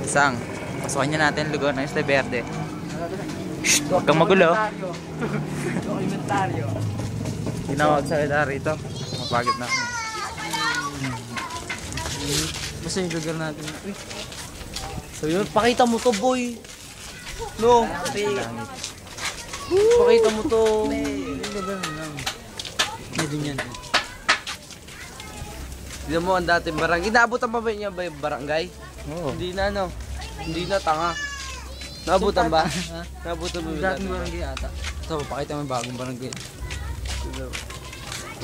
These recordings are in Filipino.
Isang. Pasukin niya natin lugar ng Isla Verde. Shhh! Huwag kang magulo. Dokumentaryo. Hindi na magsalita rito. Mapagod na. Basta yung lugar natin. So yun, pakita mo to boy. No. Pakita mo to. Lugar na lang. Medyo yan. Hindi mo ang dating barangay. Inaabutan pa ba niya ba yung barangay? Oo. Hindi na no. Hindi na tanga. Naabutan ba? Naabutan ba yung dating barangay ata? Ito, pakita mo yung bagong barangay.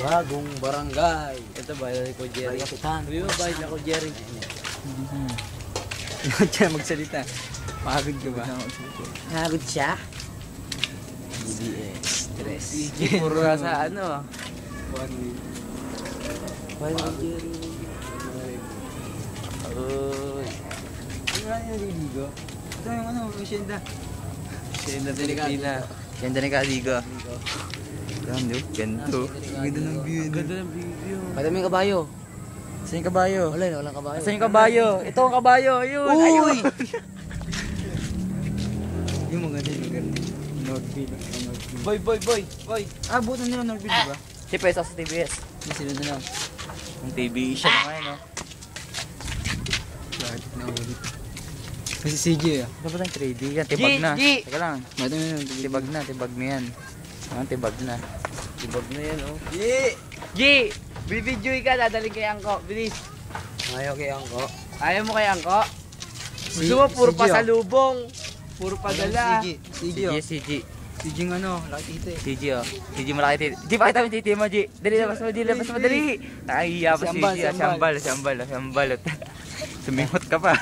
Bagong barangay. Ito ba yung ko Jerry? Kapitan. Sabi mo ba yung ko Jerry? Huwag siya magsalita. Pagod ka ba? Pagod siya? BBS. Stress. Puro sa ano. 1 week. Why ko Jerry? Uy. Ano nga yung naliligo? Ito yung ano, Shenda. Shenda Pilipina. Ganda ni Kadigo. Ganda. Ganda. Ganda ng view. Ganda ng view. Pwede may kabayo. Saan yung kabayo? Wala, walang kabayo. Saan yung kabayo? Ito ang kabayo. Ayun. Ayun. Yung mga din. Northville. Boy. Ah, buto nila Norville, diba? Si Pesa sa TBS. Hindi sila na lang. Ang TV siya na ngayon, no? Kasi CJ ah. Dapat ang 3D. Yan, tibag na. G! Teka lang. Mata mo yun. Tibag na yan. Yan, tibag na. Tibag na yan oh. G! Bibidyoy ka, dadaling kay Angko. Bilis. Ayaw kay Angko. Ayaw mo kay Angko? Gusto mo puro pasalubong. Puro padala. CG. CG ng ano, laki titi. CG, oh. CG malaki titi. Di pa kita mo titi mo, G. Dali, labas mo, dali. Nakahiya pa CG. Siyambal. Sumimot ka pa.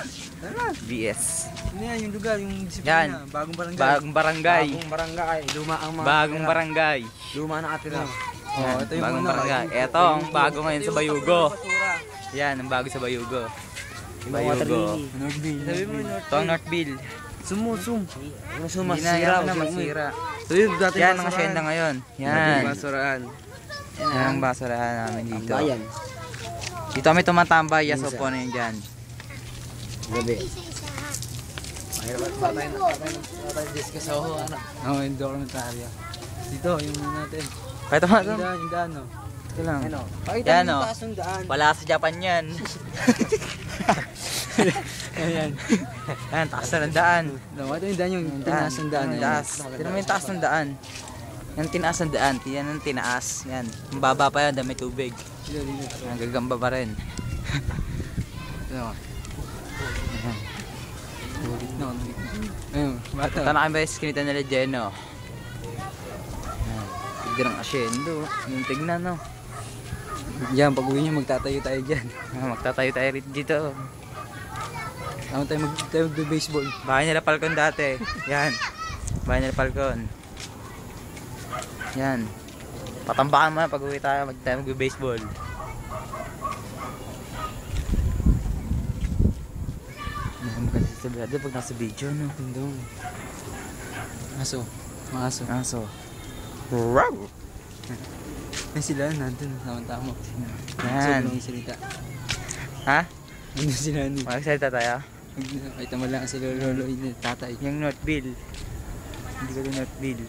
BS. Ano yan, yung lugar, yung disiplina. Bagong barangay. Luma ang mga... Bagong barangay. Luma na atira. Yan, Ito yung bagong una, barangay. Ito ang bago ngayon sa Bayugo. Yan, ang bago sa Bayugo. Bayugo. Northville. Sabi mo Ito ang Northville. Zoom. Hindi na, yan na masira. So yun, dati Yan ang asyenda ngayon. Yan. Basuraan. Yan ang basurahan namin dito. Bayan. Dito kami tumatambay. Yes, upo na yun dyan. Gabi. Patay discuss ako, ano? Oo, yung dokumentaryo. Dito, yung natin. Kahit naman ito. Yung daan, no? Ito lang. Ano? Pakita Yan, mo yung oh. taas ng daan. Wala sa Japan yan. Ayan. Yan, taas na ng daan. No, ito yung daan, yung tinaas ng daan. Taas. Tignan mo yung taas ng daan. Yan tinaas ng daan. Yan ang tinaas. Yan. Ang baba pa yan, dami tubig. Yan, gagamba pa rin. Ano? No. Ayun, bata. Ito na kami ba yung skinita nila Jeno. Tignan ang asyendo. Yung tignan, no? Yan, pag uwi nyo, magtatayo tayo dyan. Magtatayo tayo rito dito. Tama tayo mag-baseball. Bahay nila Falcon dati. Yan. Bahay nila Falcon. Yan. Patambakan mo na pag uwi tayo mag-baseball. Maganda sa brado pag nasa video, no? Tindong. Aso. Aso. Wow! Ay sila, nandun. Tama-tama. Yan. Sobrang salita. Ha? Nandun sila. Magsalita tayo? Ay, tama lang si Lolo yung tatay. Yung Northville. Hindi ko yung Northville.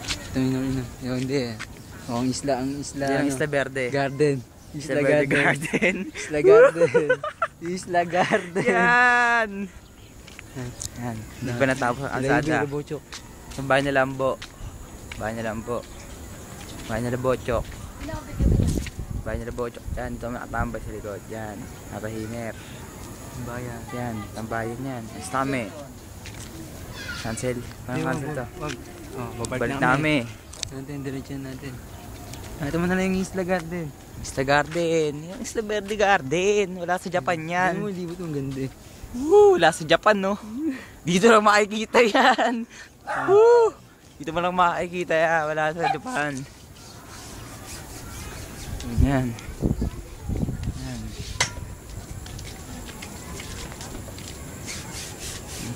Ito yung yung hindi eh. O, ang isla. Yan ang Isla Verde. Garden. Isla Verde Garden. Isla Garden. Isla Garden. Yan! Yan. Hindi pa natapos ang sada. Bochok. Yung bahay na Lambo. Bahay na Lambo. Bahay na Bochok. Bahay na Bochok. Yan, ito makatambay sa likod. Yan, napahimer. Bayan. Yan, tambayan yan. Estame. Cancel. Parang cancel to. Balik namin. Natin, diretso natin. Ito mo na lang yung Isla Garden. Isla Garden. Yung Isla Verde Garden. Wala sa Japan yan. Ano mo, hindi ba itong ganda eh? Wala sa Japan, no? Dito lang makikita yan. Dito mo lang makikita yan. Wala sa Japan. Yan. Yan.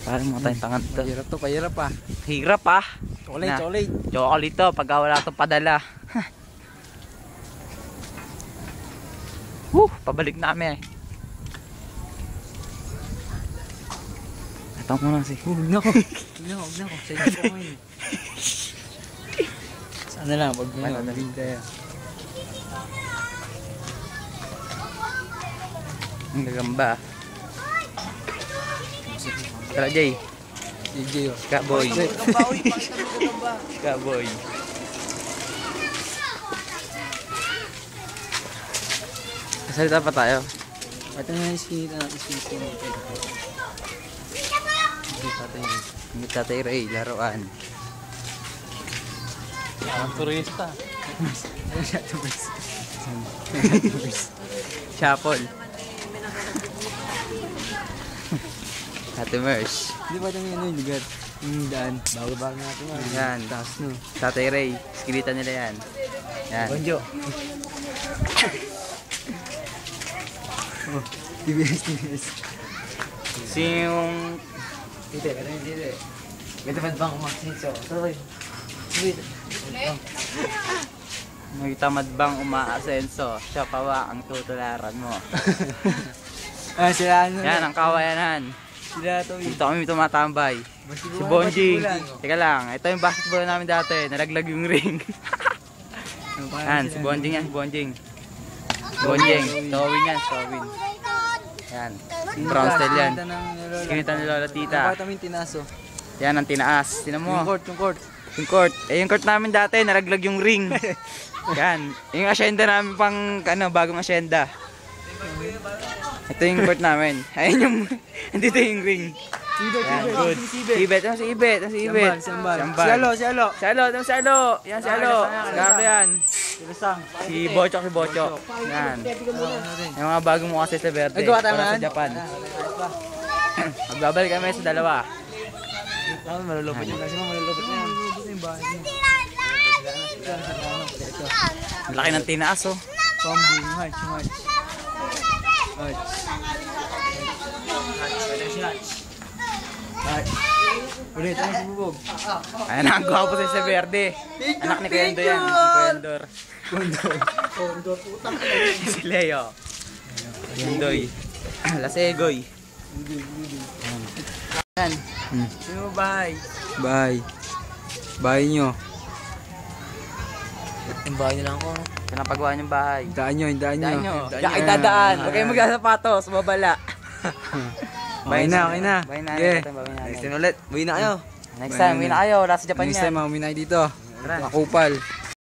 Parang mga tayong tangan to. Pahirap to, pahirap ah. Hirap ah. Chocolate. Chocolate to pagka wala itong padala. Pabalik namin eh. Tama na si. Huwag na ko. Sa inyo po ngayon. Sana lang, pag nabing tayo. Ang gagamba. Tara, Jay. DJ, oh. Kaboy. Kaboy. Kasalita pa tayo. Ito na yung spinita natin. Ang Tatay Ray, laruan. Ang turista. Chapel. Ate Mersh. Hindi ba ito yung lugar? Yung daan. Bago-bago natin nga. Yan. Taas no. Tatay Ray. Skilita nila yan. Yan. Bonjo. Oh, TBS. Siyong... Dito. May tamad bang umaksinso? Sorry. May tamad bang umaasenso? Siya pawa ang tutularan mo. Sila ano? Yan, ang kawayanan. Sila to. Dito kami tumatambay. Si Bonjing. Teka lang, ito yung basketball namin dati. Nalaglag yung ring. Yan, si Bonjing yan, si Bonjing. Bonjing, towin yan, towin. Yan, brown style yan. Kinita ni Lola Tita. Bakit namin tinaso? Yan ang tinaas. Tinan mo. Yung court. Yung court. Yung court namin dati, nalaglag yung ring. Yan. Yung asyenda namin pang, bagong asyenda. Ito yung court namin. Ayun yung, andito yung ring. Yan, good. Sibet. Si Ibet. Sambal. Si Alo. Yan, si Alo. Garo yan. Si Bochok. Yan. Yung mga bagong mukha sa Verde. Nagawa tayo Para sa man? Japan. Magbabalik kami sa dalawa. Malulupot yun kasi malulupot na yan. Ang laki ng tinaas, oh. Pambing, hatch. Ulit, ano si Bubog? Ayan ang gwapo sa Verde. Anak ni Kendo yan. Si Kendor. Condor, putang. Si Leo. Kendoy. Lasegoy. Yan. Sino bahay? Bahay nyo. Yung bahay nila ako. Pinapagawa niyong bahay. Daan nyo. Daan nyo. Diyan dadaan. Huwag kayong magsasapatos. Mabala. Okay na. Bahay na. Yeah. Next time ulit. Buhay na kayo. Next time, uwi na kayo. Wala sa Japan Next yan. time, uminay dito. Tara. Makupal.